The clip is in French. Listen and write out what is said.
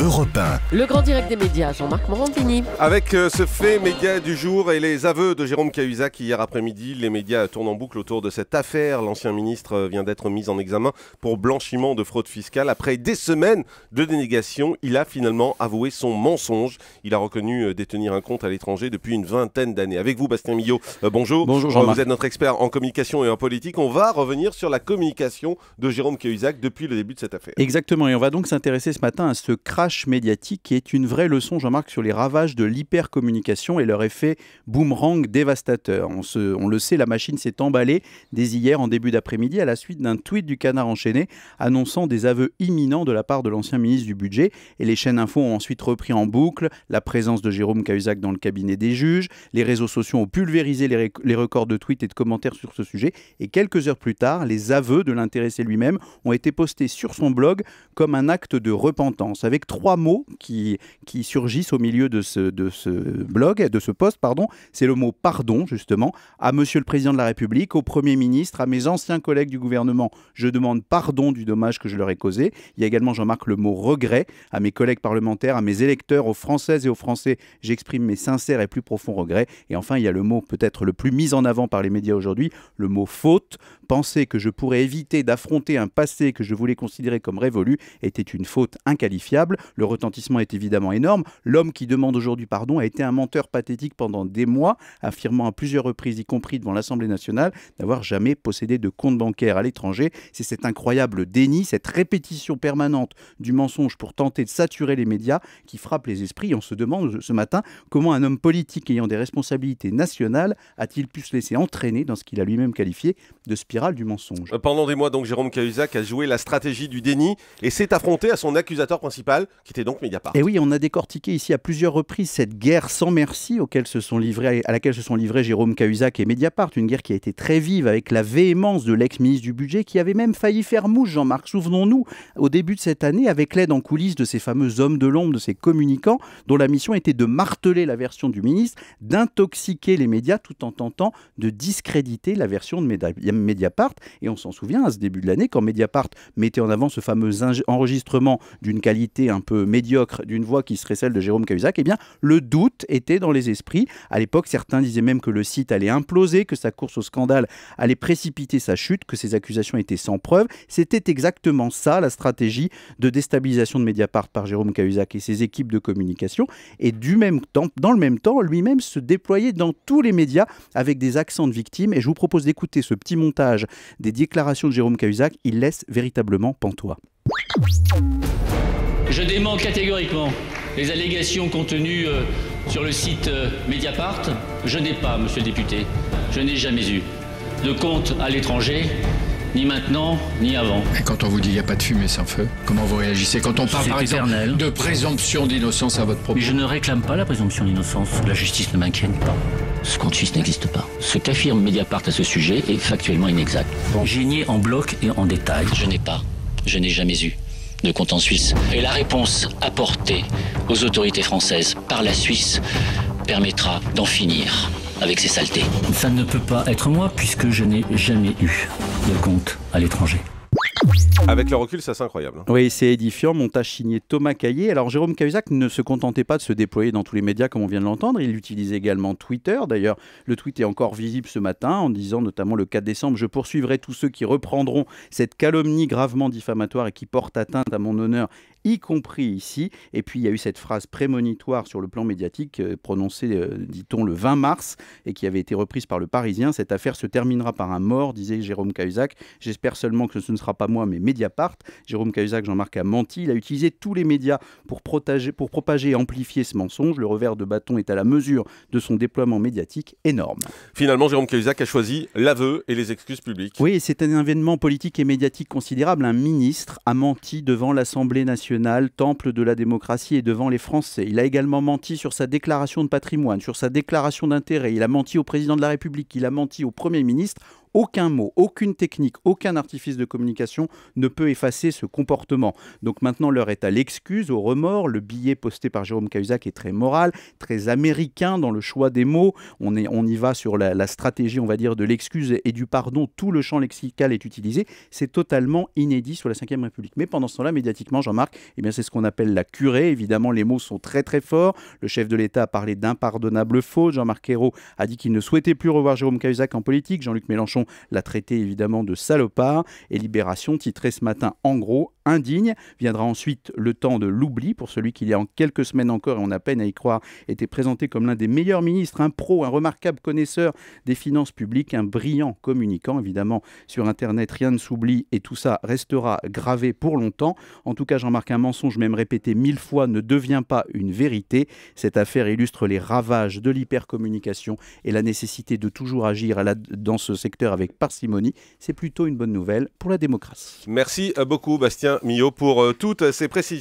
Europe 1. Le grand direct des médias, Jean-Marc Morandini. Avec ce fait média du jour et les aveux de Jérôme Cahuzac hier après-midi, les médias tournent en boucle autour de cette affaire. L'ancien ministre vient d'être mis en examen pour blanchiment de fraude fiscale. Après des semaines de dénégation, il a finalement avoué son mensonge. Il a reconnu détenir un compte à l'étranger depuis une vingtaine d'années. Avec vous, Bastien Millot, bonjour. Bonjour Jean-Marc. Vous êtes notre expert en communication et en politique. On va revenir sur la communication de Jérôme Cahuzac depuis le début de cette affaire. Exactement, et on va donc s'intéresser ce matin à ce crash médiatique qui est une vraie leçon, Jean-Marc, sur les ravages de l'hypercommunication et leur effet boomerang dévastateur. On le sait, la machine s'est emballée dès hier en début d'après-midi à la suite d'un tweet du Canard enchaîné annonçant des aveux imminents de la part de l'ancien ministre du Budget. Et les chaînes info ont ensuite repris en boucle la présence de Jérôme Cahuzac dans le cabinet des juges. Les réseaux sociaux ont pulvérisé les records de tweets et de commentaires sur ce sujet. Et quelques heures plus tard, les aveux de l'intéressé lui-même ont été postés sur son blog comme un acte de repentance, avec trois mots qui surgissent au milieu de ce post. C'est le mot pardon, justement, à Monsieur le Président de la République, au Premier ministre, à mes anciens collègues du gouvernement. Je demande pardon du dommage que je leur ai causé. Il y a également, Jean-Marc, le mot regret, à mes collègues parlementaires, à mes électeurs, aux Françaises et aux Français. J'exprime mes sincères et plus profonds regrets. Et enfin, il y a le mot peut-être le plus mis en avant par les médias aujourd'hui, le mot faute. Penser que je pourrais éviter d'affronter un passé que je voulais considérer comme révolu était une faute inqualifiable. Le retentissement est évidemment énorme. L'homme qui demande aujourd'hui pardon a été un menteur pathétique pendant des mois, affirmant à plusieurs reprises, y compris devant l'Assemblée nationale, n'avoir jamais possédé de compte bancaire à l'étranger. C'est cet incroyable déni, cette répétition permanente du mensonge pour tenter de saturer les médias qui frappe les esprits. On se demande ce matin comment un homme politique ayant des responsabilités nationales a-t-il pu se laisser entraîner dans ce qu'il a lui-même qualifié de spirale du mensonge. Pendant des mois, donc, Jérôme Cahuzac a joué la stratégie du déni et s'est affronté à son accusateur principal, qui était donc Mediapart. Et oui, on a décortiqué ici à plusieurs reprises cette guerre sans merci à laquelle se sont livrés Jérôme Cahuzac et Mediapart, une guerre qui a été très vive avec la véhémence de l'ex-ministre du Budget qui avait même failli faire mouche, Jean-Marc. Souvenons-nous, au début de cette année, avec l'aide en coulisses de ces fameux hommes de l'ombre, de ces communicants, dont la mission était de marteler la version du ministre, d'intoxiquer les médias tout en tentant de discréditer la version de Mediapart. Et on s'en souvient à ce début de l'année, quand Mediapart mettait en avant ce fameux enregistrement d'une qualité un peu médiocre, d'une voix qui serait celle de Jérôme Cahuzac, eh bien, le doute était dans les esprits. À l'époque, certains disaient même que le site allait imploser, que sa course au scandale allait précipiter sa chute, que ses accusations étaient sans preuve. C'était exactement ça, la stratégie de déstabilisation de Mediapart par Jérôme Cahuzac et ses équipes de communication. Et dans le même temps, lui-même se déployait dans tous les médias avec des accents de victimes. Et je vous propose d'écouter ce petit montage des déclarations de Jérôme Cahuzac. Il laisse véritablement pantois. Je dément catégoriquement les allégations contenues sur le site Mediapart. Je n'ai pas, monsieur le député, je n'ai jamais eu de compte à l'étranger, ni maintenant, ni avant. Et quand on vous dit qu'il n'y a pas de fumée sans feu, comment vous réagissez? Quand on parle par exemple de présomption d'innocence à votre propos? Mais je ne réclame pas la présomption d'innocence. La justice ne m'inquiète pas. Ce compte suisse n'existe pas. Ce qu'affirme Mediapart à ce sujet est factuellement inexact. J'ai nié en bloc et en détail. Je n'ai jamais eu de compte en Suisse. Et la réponse apportée aux autorités françaises par la Suisse permettra d'en finir avec ces saletés. Ça ne peut pas être moi puisque je n'ai jamais eu de compte à l'étranger. Avec le recul, ça c'est incroyable. Oui, c'est édifiant. Montage signé Thomas Caillet. Alors Jérôme Cahuzac ne se contentait pas de se déployer dans tous les médias comme on vient de l'entendre. Il utilisait également Twitter. D'ailleurs, le tweet est encore visible ce matin en disant notamment le 4 décembre « Je poursuivrai tous ceux qui reprendront cette calomnie gravement diffamatoire et qui porte atteinte à mon honneur, y compris ici ». Et puis il y a eu cette phrase prémonitoire sur le plan médiatique prononcée, dit-on, le 20 mars et qui avait été reprise par le Parisien. Cette affaire se terminera par un mort, disait Jérôme Cahuzac. J'espère seulement que ce ne sera pas moi, mais Mediapart. Jérôme Cahuzac, Jean-Marc, a menti. Il a utilisé tous les médias pour propager et amplifier ce mensonge. Le revers de bâton est à la mesure de son déploiement médiatique énorme. Finalement, Jérôme Cahuzac a choisi l'aveu et les excuses publiques. Oui, c'est un événement politique et médiatique considérable. Un ministre a menti devant l'Assemblée nationale, temple de la démocratie, et devant les Français. Il a également menti sur sa déclaration de patrimoine, sur sa déclaration d'intérêt. Il a menti au président de la République, il a menti au Premier ministre. aucun mot, aucune technique, aucun artifice de communication ne peut effacer ce comportement. Donc maintenant, l'heure est à l'excuse, au remords. Le billet posté par Jérôme Cahuzac est très moral, très américain dans le choix des mots. On y va sur la stratégie, on va dire, de l'excuse et du pardon. Tout le champ lexical est utilisé. C'est totalement inédit sur la Ve République. Mais pendant ce temps-là, médiatiquement, Jean-Marc, eh bien, c'est ce qu'on appelle la curée. Évidemment, les mots sont très très forts. Le chef de l'État a parlé d'impardonnable faute. Jean-Marc Ayrault a dit qu'il ne souhaitait plus revoir Jérôme Cahuzac en politique. Jean-Luc Mélenchon l'a traité évidemment de salopard. Et Libération titrait ce matin, en gros, indigne. Viendra ensuite le temps de l'oubli pour celui qui, il y a quelques semaines encore, et on a peine à y croire, était présenté comme l'un des meilleurs ministres, un pro, un remarquable connaisseur des finances publiques, un brillant communicant. Évidemment, sur Internet, rien ne s'oublie et tout ça restera gravé pour longtemps. En tout cas, Jean-Marc, un mensonge, même répété 1000 fois, ne devient pas une vérité. Cette affaire illustre les ravages de l'hypercommunication et la nécessité de toujours agir dans ce secteur avec parcimonie. C'est plutôt une bonne nouvelle pour la démocratie. Merci beaucoup, Bastien Millot, pour toutes ces précisions.